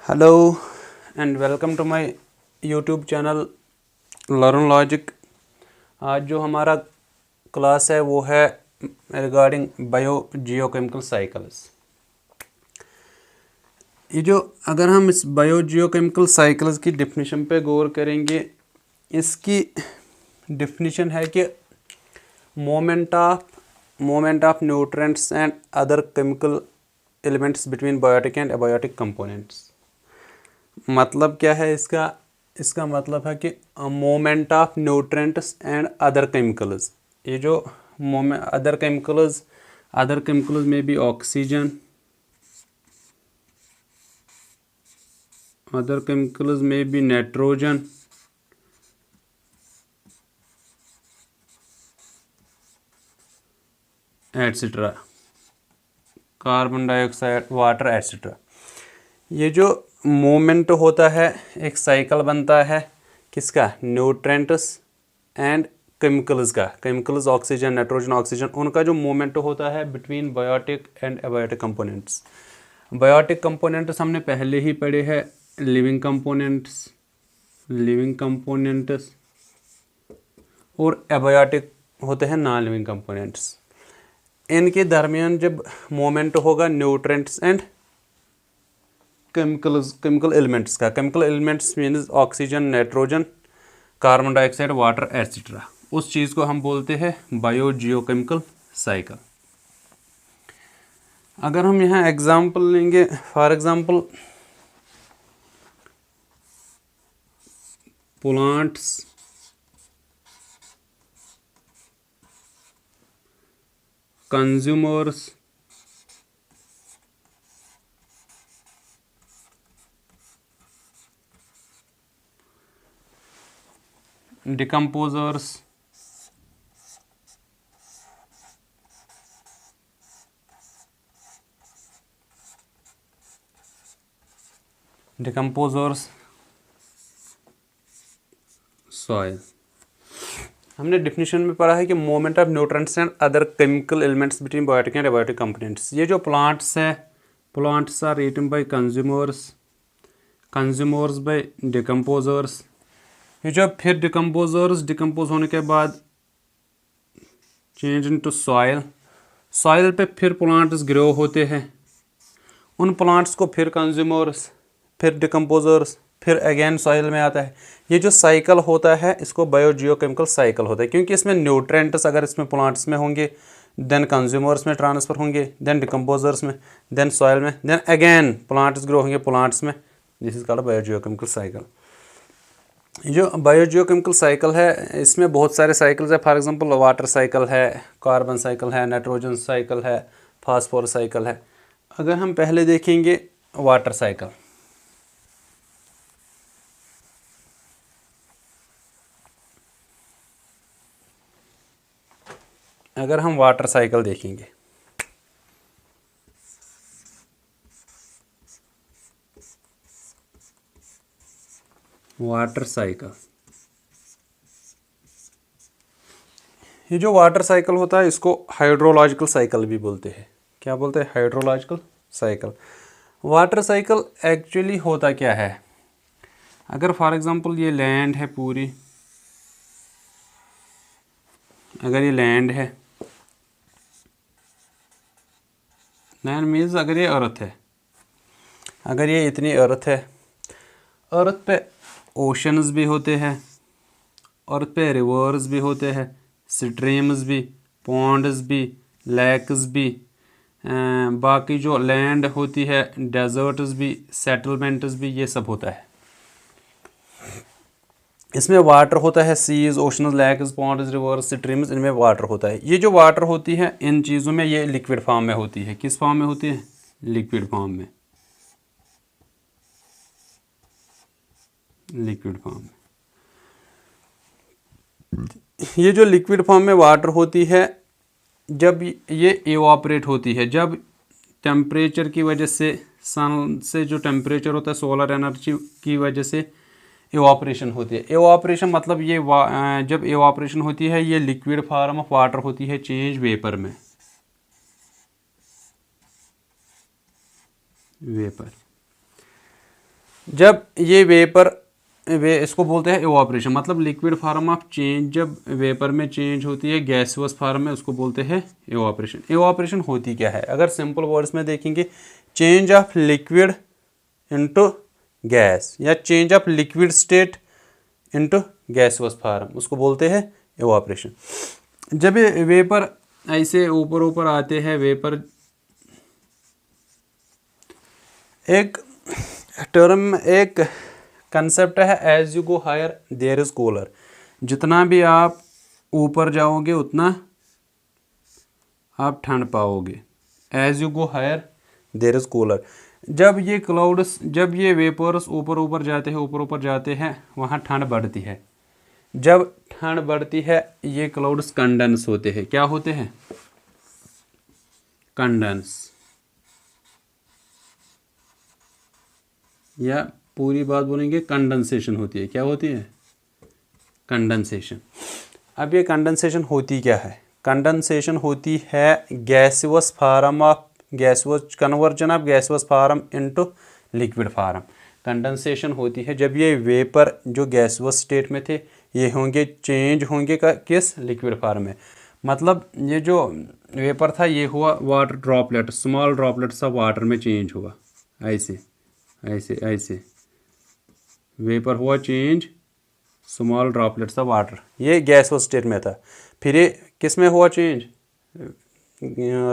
Hello and welcome to my YouTube channel learn logic. आज जो हमारा क्लास है वो है रिगार्डिंग बायो जियोकेमिकल साइकिल्स। ये जो अगर हम इस बायो जियोकेमिकल साइकिल्स की डिफिनीशन पे गौर करेंगे, इसकी डिफिनीशन है कि moment of nutrients and other chemical elements between biotic and abiotic components. मतलब क्या है इसका मतलब है कि moment of nutrients and other chemicals. ये जो अदर केमिकल्स में भी ऑक्सीजन, अदर केमिकल्स में भी nitrogen, etcetera, carbon dioxide, water etcetera. ये जो मोमेंट होता है, एक साइकिल बनता है किसका? न्यूट्रिएंट्स एंड केमिकल्स का। केमिकल्स ऑक्सीजन, नाइट्रोजन, ऑक्सीजन, उनका जो मोमेंट होता है between biotic and abiotic components. Biotic components हमने पहले ही पढ़े हैं, लिविंग कंपोनेंट्स और एबायोटिक होते हैं नॉन लिविंग कंपोनेंट्स। इनके दरमियान जब मोमेंट होगा न्यूट्रिएंट्स एंड केमिकल एलिमेंट्स का, chemical elements means oxygen, nitrogen, carbon dioxide, water etcetera, उस चीज़ को हम बोलते हैं बायो जियोकेमिकल साइकिल। अगर हम यहाँ एग्जांपल लेंगे, for example plants, consumers, decomposers, soil. हमने डिफिनीशन में पढ़ा है कि moment of nutrients and other chemical elements between biotic and abiotic components. ये जो प्लांट्स है, plants are eaten by consumers by decomposers. ये जो फिर डिकम्पोज होने के बाद चेंज इनटू सॉइल पे फिर प्लांट्स ग्रो होते हैं। उन प्लांट्स को फिर कंज्यूमर्स, फिर डिकम्पोजर्स, फिर अगेन सॉइल में आता है। ये जो साइकिल होता है इसको बायो जियोकेमिकल साइकिल होता है, क्योंकि इसमें न्यूट्रिएंट्स अगर इसमें प्लांट्स में होंगे, देन कंज्यूमर्स में ट्रांसफ़र होंगे, देन डिकम्पोजर्स में, देन सॉइल में, देन अगेन प्लांट्स ग्रो होंगे प्लांट्स में। This is called bio geochemical cycle. जो बायो जियोकेमिकल साइकिल है इसमें बहुत सारे साइकिल्स है। फॉर एग्जांपल वाटर साइकिल है, कार्बन साइकिल है, नाइट्रोजन साइकिल है, फास्फोरस साइकिल है। अगर हम पहले देखेंगे वाटर साइकिल, अगर हम वाटर साइकिल देखेंगे, वाटर साइकिल, ये जो वाटर साइकिल होता है इसको हाइड्रोलॉजिकल साइकिल भी बोलते हैं। क्या बोलते हैं? Hydrological cycle. Water cycle actually होता क्या है? अगर फॉर एग्जांपल ये लैंड है पूरी, अगर ये लैंड है, लैंड मीन्स अगर ये अर्थ है, अगर ये इतनी अर्थ है, अर्थ पे ओशंस भी होते हैं, अर्थ पे रिवर्स भी होते हैं, स्ट्रीम्स भी, पॉन्ड्स भी, लेक्स भी, बाकी जो लैंड होती है, डेजर्ट्स भी, सेटलमेंट्स भी, ये सब होता है। इसमें वाटर होता है, seas, oceans, lakes, ponds, rivers, streams, इनमें वाटर होता है। ये जो वाटर होती है इन चीज़ों में ये लिक्विड फॉर्म में होती है। किस फॉर्म में होती है? लिक्विड फॉर्म में, लिक्विड फॉर्म में। ये जो लिक्विड फॉर्म में वाटर होती है, जब ये इवापोरेट होती है, जब टेम्परेचर की वजह से, सन से जो टेम्परेचर होता है, सोलर एनर्जी की वजह से इवापोरेशन होती है। इवापोरेशन मतलब ये जब इवापोरेशन होती है ये लिक्विड फॉर्म ऑफ वाटर होती है चेंज वेपर में, वेपर। जब ये वेपर इसको बोलते हैं इवापोरेशन, मतलब लिक्विड फॉर्म ऑफ चेंज जब वेपर में चेंज होती है गैसुअस फॉर्म में, उसको बोलते हैं इवापोरेशन। इवापोरेशन होती क्या है, अगर सिंपल वर्ड्स में देखेंगे, change of liquid into gas या change of liquid state into gaseous form, उसको बोलते हैं इवापोरेशन। जब ये वेपर ऐसे ऊपर ऊपर आते हैं, वेपर एक टर्म, एक कंसेप्ट है, as you go higher there is cooler. जितना भी आप ऊपर जाओगे उतना आप ठंड पाओगे। As you go higher there is cooler. जब ये क्लाउड्स, जब ये वेपर्स ऊपर ऊपर जाते हैं, ऊपर ऊपर जाते हैं, वहाँ ठंड बढ़ती है। जब ठंड बढ़ती है ये क्लाउड्स कंडेंस होते हैं। क्या होते हैं? कंडेंस। या पूरी बात बोलेंगे कंडेंसेशन होती है। क्या होती है? कंडेंसेशन। अब ये कंडेंसेशन होती क्या है? कंडेंसेशन होती है gaseous form of gaseous, conversion of gaseous form into liquid form. Condensation होती है जब ये वेपर जो गैसुअस स्टेट में थे ये होंगे, चेंज होंगे का किस? लिक्विड फॉर्म में। मतलब ये जो वेपर था ये हुआ water droplet, small droplets of water में चेंज हुआ। ऐसे ऐसे ऐसे वेपर हुआ change, small droplets of water, ये गैसुअस स्टेट में था। फिर ये किस में हुआ change?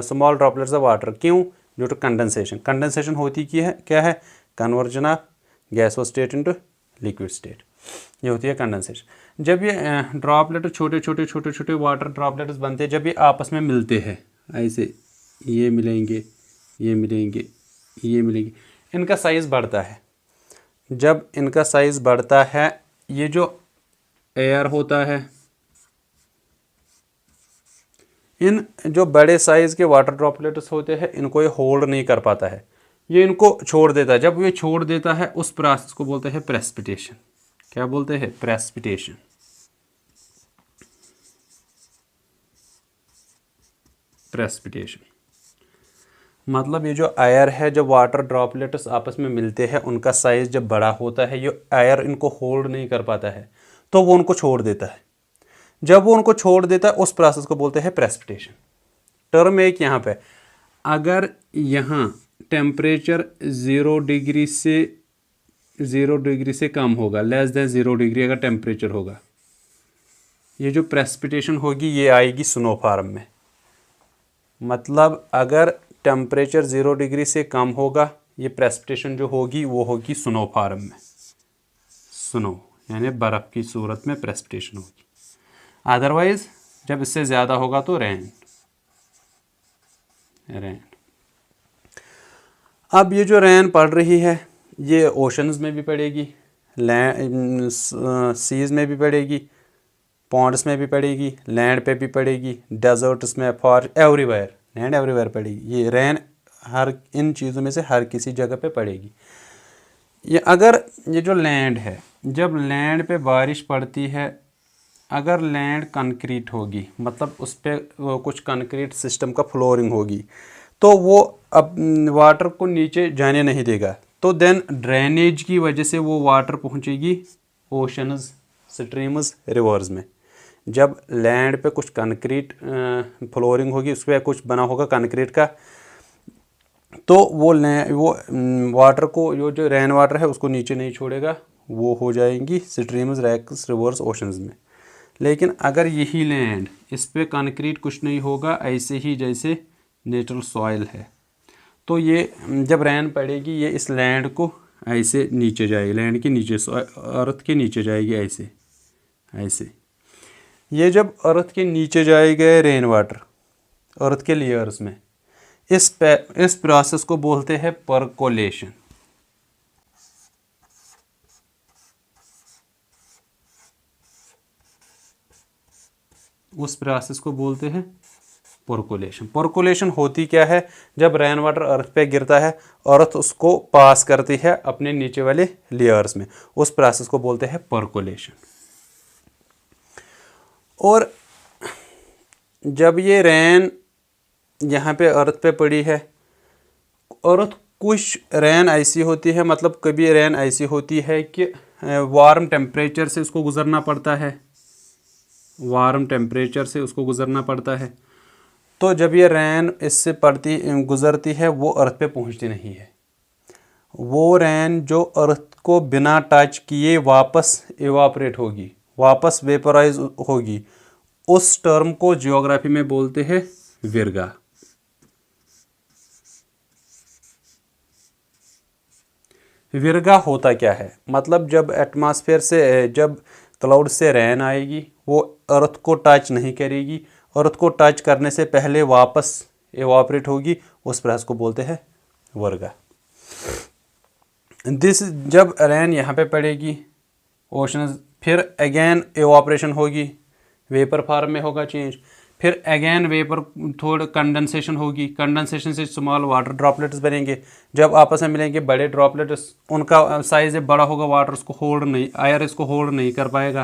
Small droplets of water. क्यों? Due to condensation. कंडेंसेशन होती क्या है? Conversion of gaseous state into liquid state, ये होती है कंडेंसेशन। जब ये ड्रॉपलेट छोटे छोटे छोटे छोटे वाटर ड्रॉपलेट्स बनते हैं, जब ये आपस में मिलते हैं ऐसे, ये मिलेंगे, ये मिलेंगे, ये मिलेंगे, इनका साइज़ बढ़ता है। जब इनका साइज़ बढ़ता है, ये जो एयर होता है, इन जो बड़े साइज़ के वाटर ड्रॉपलेट्स होते हैं इनको ये होल्ड नहीं कर पाता है, ये इनको छोड़ देता है। जब ये छोड़ देता है उस प्रोसेस को बोलते हैं प्रेसिपिटेशन। क्या बोलते हैं? प्रेसिपिटेशन। प्रेसिपिटेशन मतलब ये जो एयर है, जब वाटर ड्रॉपलेट्स आपस में मिलते हैं उनका साइज़ जब बड़ा होता है, ये एयर इनको होल्ड नहीं कर पाता है तो वो उनको छोड़ देता है। जब वो उनको छोड़ देता है उस प्रोसेस को बोलते हैं प्रेसिपिटेशन। टर्म एक यहाँ पे, अगर यहाँ टेम्परेचर 0 डिग्री से कम होगा, लेस देन 0 डिग्री अगर टेम्परेचर होगा, ये जो प्रेसिपिटेशन होगी ये आएगी स्नो फॉर्म में। मतलब अगर टेम्परेचर 0 डिग्री से कम होगा, ये प्रेसिपिटेशन जो होगी वो होगी स्नो फॉर्म में। स्नो यानी बर्फ़ की सूरत में प्रेसिपिटेशन होगी। अदरवाइज जब इससे ज़्यादा होगा तो रेन। अब ये जो रेन पड़ रही है ये ओशंस में भी पड़ेगी, सीज़ में भी पड़ेगी, पॉन्ड्स में भी पड़ेगी, लैंड पे भी पड़ेगी, डेजर्ट्स में, फॉर एवरीवेयर, लैंड एवरीवेयर पड़ेगी। ये रेन हर इन चीज़ों में से हर किसी जगह पे पड़ेगी। ये अगर ये जो लैंड है, जब लैंड पे बारिश पड़ती है, अगर लैंड कंक्रीट होगी, मतलब उस पर कुछ कंक्रीट सिस्टम का फ्लोरिंग होगी, तो वो अब वाटर को नीचे जाने नहीं देगा, तो देन ड्रेनेज की वजह से वो वाटर पहुंचेगी ओशंस, स्ट्रीम्स, रिवर्स में। जब लैंड पे कुछ कंक्रीट फ्लोरिंग होगी, उस पर कुछ बना होगा कंक्रीट का, तो वो वाटर को, जो रेन वाटर है उसको नीचे नहीं छोड़ेगा, वो हो जाएंगी स्ट्रीम्स, रैक्स, रिवर्स, ओशंस में। लेकिन अगर यही लैंड, इस पे कंक्रीट कुछ नहीं होगा, ऐसे ही जैसे नेचुरल सॉइल है, तो ये जब रेन पड़ेगी ये इस लैंड को ऐसे नीचे जाएगी, लैंड के नीचे, अर्थ के नीचे जाएगी, ऐसे ऐसे। ये जब अर्थ के नीचे जाएगा रेन वाटर अर्थ के लेयर्स में, इस प्रोसेस को बोलते हैं परकोलेशन। उस प्रोसेस को बोलते हैं परकोलेशन। परकोलेशन होती क्या है? जब रेन वाटर अर्थ पे गिरता है, अर्थ उसको पास करती है अपने नीचे वाले लेयर्स में, उस प्रोसेस को बोलते हैं परकोलेशन। और जब ये रेन यहाँ पे अर्थ पे पड़ी है, अर्थ कुछ रैन ऐसी होती है, मतलब कभी रैन ऐसी होती है कि वार्म टेम्परेचर से उसको गुज़रना पड़ता है, वार्म टेम्परेचर से उसको गुज़रना पड़ता है। तो जब ये रैन इससे गुज़रती है वो अर्थ पे पहुंचती नहीं है। वो रैन जो अर्थ को बिना टच किए वापस इवापरेट होगी, वापस वेपराइज होगी, उस टर्म को जियोग्राफी में बोलते हैं विरगा। विरगा होता क्या है, मतलब जब एटमॉस्फेयर से, जब क्लाउड से रैन आएगी वो अर्थ को टच नहीं करेगी, अर्थ को टच करने से पहले वापस इवापरेट होगी, उस प्रोसेस को बोलते हैं वर्गा। जब रैन यहाँ पे पड़ेगी ओशन, फिर अगेन इवापरेशन होगी, वेपर फॉर्म में होगा चेंज, फिर अगेन वेपर थोड़ा कंडेंसेशन होगी, कंडेंसेशन से स्मॉल वाटर ड्रॉपलेट्स बनेंगे, जब आपस में मिलेंगे बड़े ड्रॉपलेट्स, उनका साइज बड़ा होगा, वाटर उसको होल्ड नहीं, आयर इसको होल्ड नहीं कर पाएगा,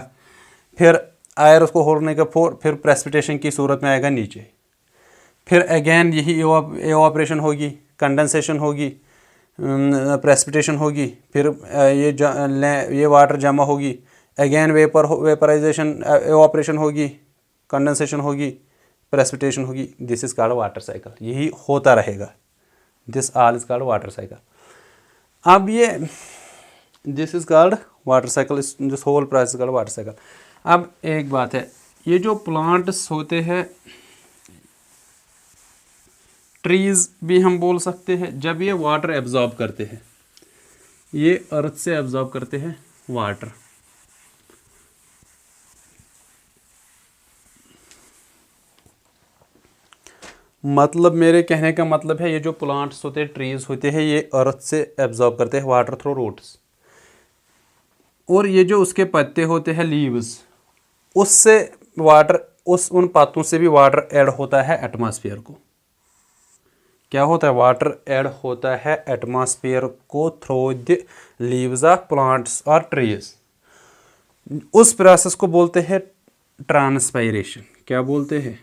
फिर आयर उसको होल्ड नहीं कर, फिर प्रेसिपिटेशन की सूरत में आएगा नीचे, फिर अगेन यही इवापरेशन होगी, कंडेंसेशन होगी, प्रेसिपिटेशन होगी, फिर ये वाटर जमा होगी, अगेन वेपराइजेशन इवापरेशन होगी, कंडेंसेशन होगी, प्रेसिपिटेशन होगी। This is called water cycle, यही होता रहेगा। This all is called water cycle. अब ये this is called water cycle, this whole process is called water cycle. अब एक बात है, ये जो प्लांट्स होते हैं, ट्रीज भी हम बोल सकते हैं, जब ये वाटर एब्जॉर्ब करते हैं, ये अर्थ से एब्जॉर्ब करते हैं वाटर, मतलब मेरे कहने का मतलब है ये जो प्लांट्स होते हैं, ट्रीज होते हैं, ये अर्थ से एब्जॉर्ब करते हैं वाटर थ्रू रूट्स, और ये जो उसके पत्ते होते हैं लीव्स, उससे वाटर, उन पत्तों से भी वाटर ऐड होता है एटमॉस्फेयर को। क्या होता है, वाटर ऐड होता है एटमॉस्फेयर को through the leaves of plants और ट्रीज। उस प्रोसेस को बोलते हैं ट्रांसपायरेशन। क्या बोलते हैं,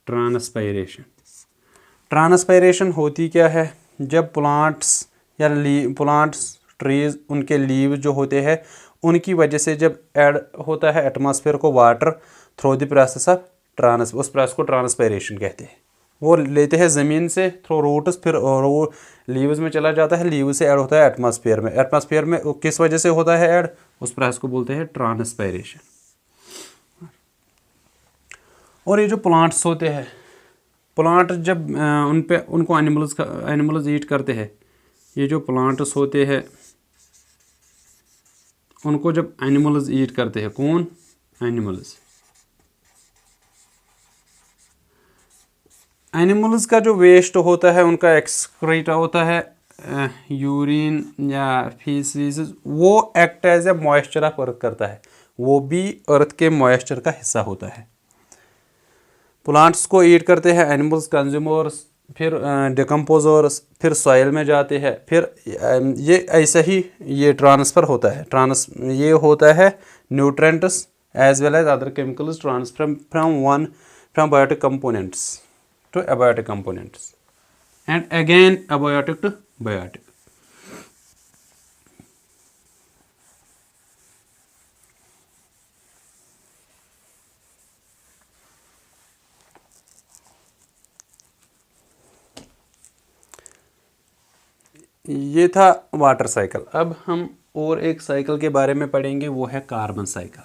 ट्रांसपायरेशन। ट्रांसपायरेशन होती क्या है, जब प्लांट्स या प्लांट्स ट्रीज, उनके लीव जो होते हैं, उनकी वजह से जब ऐड होता है एटमॉस्फेयर को water through the process of उस प्रोसेस को ट्रांसपायरेशन कहते हैं। वो लेते हैं ज़मीन से थ्रू रूट्स, फिर वो लीव्स में चला जाता है, लीव से ऐड होता है एटमॉस्फेयर में। एटमॉस्फेयर में किस वजह से होता है ऐड, उस प्रोसेस को बोलते हैं ट्रांसपायरेशन। और ये जो प्लांट्स होते हैं, प्लांट जब उनको एनिमल्स ईट करते हैं, ये जो प्लांट्स होते हैं उनको जब एनिमल्स ईट करते हैं, कौन, एनिमल्स का जो वेस्ट होता है, उनका एक्सक्रीटा होता है, यूरिन या फीसिस, वो act as a moisture of earth करता है, वो भी अर्थ के मॉइस्चर का हिस्सा होता है। प्लांट्स को ईट करते हैं एनिमल्स, कंज्यूमर्स, फिर डिकम्पोजर्स, फिर सॉइल में जाते हैं, फिर ये ऐसा ही ये ट्रांसफ़र होता है, ये होता है nutrients as well as other chemicals transfer from biotic components to abiotic components and again abiotic to biotic. ये था वाटर साइकिल। अब हम और एक साइकिल के बारे में पढ़ेंगे, वो है कार्बन साइकिल।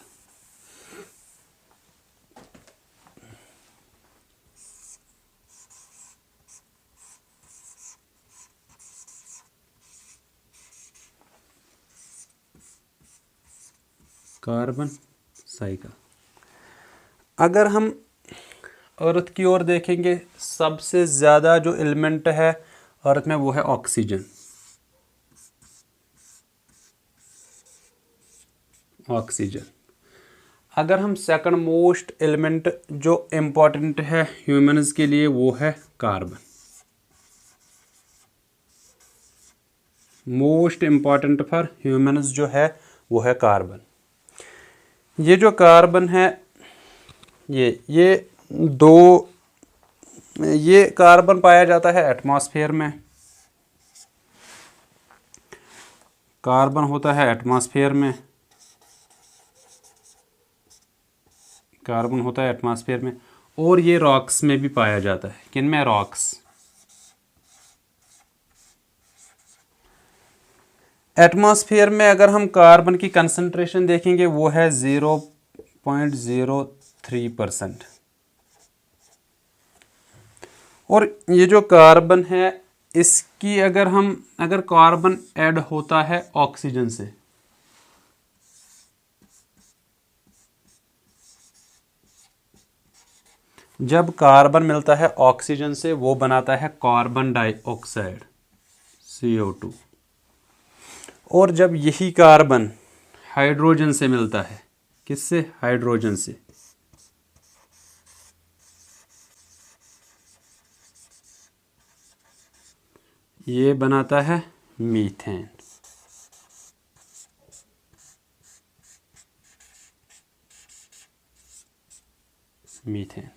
कार्बन साइकिल, अगर हम अर्थ की ओर देखेंगे, सबसे ज़्यादा जो एलिमेंट है अर्थ में वो है ऑक्सीजन। अगर हम सेकंड मोस्ट एलिमेंट जो इम्पोर्टेंट है ह्यूमंस के लिए, वो है carbon. Most important for humans जो है वो है कार्बन। ये जो कार्बन है, ये दो, ये कार्बन पाया जाता है एटमॉस्फेयर में, कार्बन होता है एटमॉस्फेयर में, कार्बन होता है एटमॉस्फेयर में, और ये रॉक्स में भी पाया जाता है। किन में? रॉक्स। एटमॉस्फेयर में अगर हम कार्बन की कंसंट्रेशन देखेंगे वो है 0.03%। और ये जो कार्बन है इसकी अगर कार्बन ऐड होता है ऑक्सीजन से, जब कार्बन मिलता है ऑक्सीजन से वो बनाता है कार्बन डाइऑक्साइड CO2। और जब यही कार्बन हाइड्रोजन से मिलता है, किससे? हाइड्रोजन से, ये बनाता है मीथेन। मीथेन।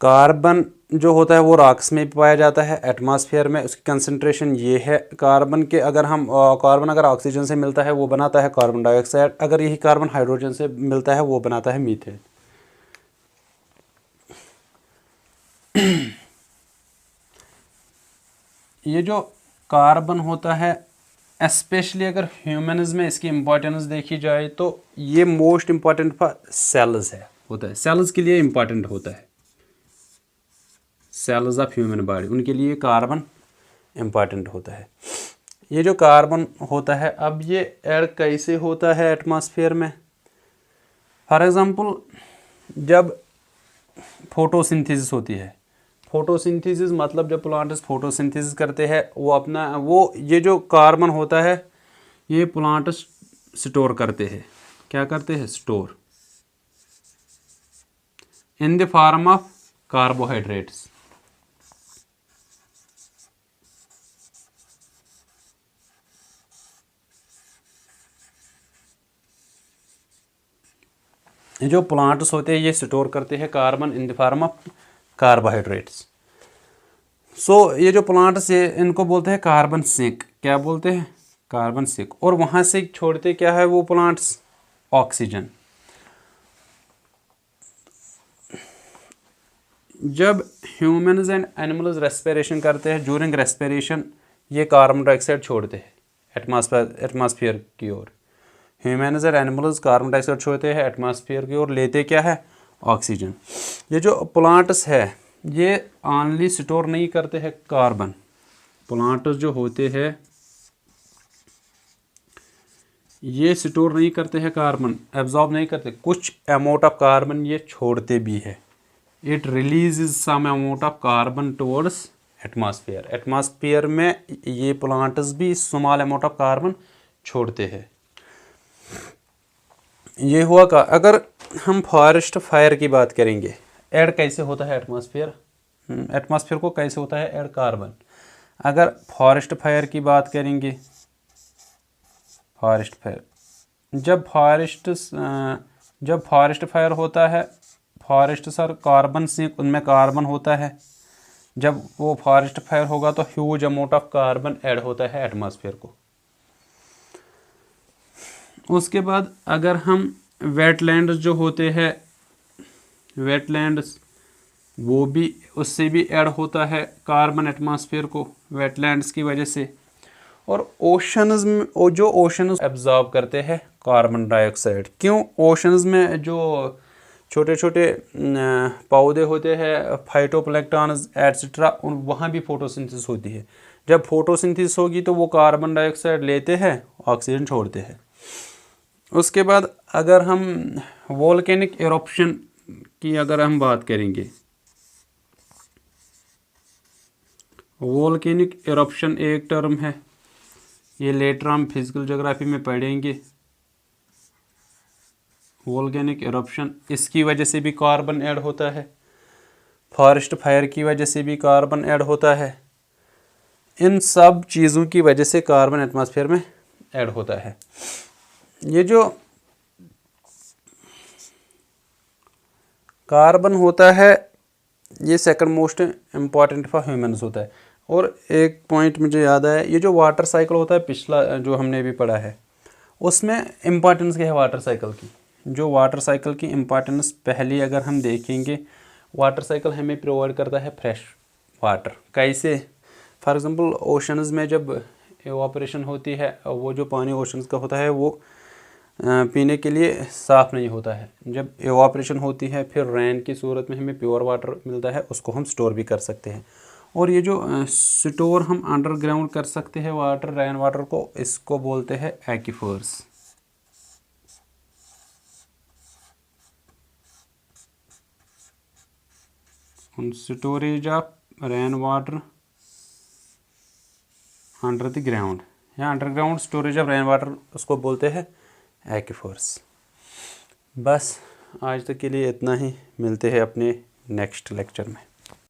कार्बन जो होता है वो रॉक्स में भी पाया जाता है एटमॉस्फेयर में, उसकी कंसंट्रेशन ये है। कार्बन के कार्बन अगर ऑक्सीजन से मिलता है वो बनाता है कार्बन डाइऑक्साइड, अगर यही कार्बन हाइड्रोजन से मिलता है वो बनाता है मीथेन। ये जो कार्बन होता है, स्पेशली अगर ह्यूमन्स में इसकी इम्पोर्टेंस देखी जाए तो ये मोस्ट इम्पॉर्टेंट फॉर सेल्स होता है, सेल्स के लिए इम्पॉर्टेंट होता है, सेल्स ऑफ ह्यूमन बॉडी, उनके लिए कार्बन इम्पॉर्टेंट होता है। ये जो कार्बन होता है, अब ये ऐड कैसे होता है एटमॉस्फेयर में? फॉर एग्जांपल जब फोटोसिंथेसिस होती है, फोटोसिंथेसिस मतलब जब प्लांट्स फोटोसिंथेसिस करते हैं वो ये जो कार्बन होता है ये प्लांट्स स्टोर करते हैं। क्या करते हैं? Store in the form of carbohydrates. जो प्लांट्स होते हैं ये स्टोर करते हैं carbon in the form of carbohydrates. So ये जो प्लांट्स है इनको बोलते हैं कार्बन सिंक। क्या बोलते हैं? Carbon sink. और वहाँ से छोड़ते क्या है वो प्लांट्स? ऑक्सीजन। जब ह्यूमन्स एंड एनिमल्स रेस्पिरेशन करते हैं, ड्यूरिंग रेस्पिरेशन ये कार्बन डाइऑक्साइड छोड़ते हैं एटमॉस्फेयर की ओर। Humans and animals carbon dioxide छोड़ते हैं एटमॉस्फेयर की ओर, लेते क्या है? ऑक्सीजन। ये जो प्लांट्स है ये ओनली स्टोर नहीं करते हैं कार्बन, प्लांट्स जो होते हैं ये स्टोर नहीं करते हैं कार्बन, एब्जॉर्ब नहीं करते, कुछ अमाउंट ऑफ कार्बन ये छोड़ते भी है। It releases some amount of carbon towards atmosphere. Atmosphere में ये प्लांट्स भी स्मॉल अमाउंट ऑफ कार्बन छोड़ते हैं। ये हुआ का। अगर हम फॉरेस्ट फायर की बात करेंगे, ऐड कैसे होता है एटमॉस्फेयर? एटमॉस्फेयर को कैसे होता है ऐड? कार्बन। अगर फॉरेस्ट फायर की बात करेंगे, फॉरेस्ट फायर, जब फॉरेस्ट फायर होता है, फॉरेस्ट सर कार्बन सिंक, उनमें कार्बन होता है। जब वो फॉरेस्ट फायर होगा तो huge amount of carbon add होता है एटमॉस्फेयर को। उसके बाद अगर हम वेटलैंड्स जो होते हैं, वेटलैंड्स वो भी, उससे भी ऐड होता है कार्बन एटमॉस्फेयर को वेटलैंड्स की वजह से। और ओशंस में जो ओशंस एब्जॉर्ब करते हैं कार्बन डाइऑक्साइड। क्यों? ओशंस में जो छोटे छोटे पौधे होते हैं, फाइटोप्लैंक्टन्स एटसेट्रा, वहाँ भी फोटोसिंथेसिस होती है। जब फोटोसिंथेसिस होगी तो वो कार्बन डाइऑक्साइड लेते हैं, ऑक्सीजन छोड़ते हैं। उसके बाद अगर हम वोल्केनिक इरप्शन की अगर हम बात करेंगे, वोल्केनिक इरप्शन एक टर्म है, ये लेटर हम फिजिकल ज्योग्राफी में पढ़ेंगे। वोल्केनिक इरप्शन, इसकी वजह से भी कार्बन ऐड होता है, फॉरेस्ट फायर की वजह से भी कार्बन ऐड होता है। इन सब चीज़ों की वजह से कार्बन एटमॉस्फेयर में ऐड होता है। ये जो कार्बन होता है, ये second most important for humans होता है। और एक पॉइंट मुझे याद आया, ये जो वाटर साइकिल होता है पिछला जो हमने भी पढ़ा है, उसमें इम्पॉर्टेंस क्या है वाटर साइकिल की। जो वाटर साइकिल की इम्पॉर्टेंस पहली अगर हम देखेंगे, वाटर साइकिल हमें प्रोवाइड करता है फ्रेश वाटर। कैसे? फॉर एग्जांपल ओशंस में जब इवापोरेशन होती है, वो जो पानी ओशंस का होता है वो पीने के लिए साफ़ नहीं होता है। जब इवापोरेशन होती है फिर रेन की सूरत में हमें प्योर वाटर मिलता है, उसको हम स्टोर भी कर सकते हैं। और ये जो स्टोर हम अंडरग्राउंड कर सकते हैं वाटर, रेन वाटर को, इसको बोलते हैं aquifers. Storage of rain water under the ground या underground storage of rain water, उसको बोलते हैं एक्वीफर्स। बस आज तक के लिए इतना ही, मिलते हैं अपने नेक्स्ट लेक्चर में।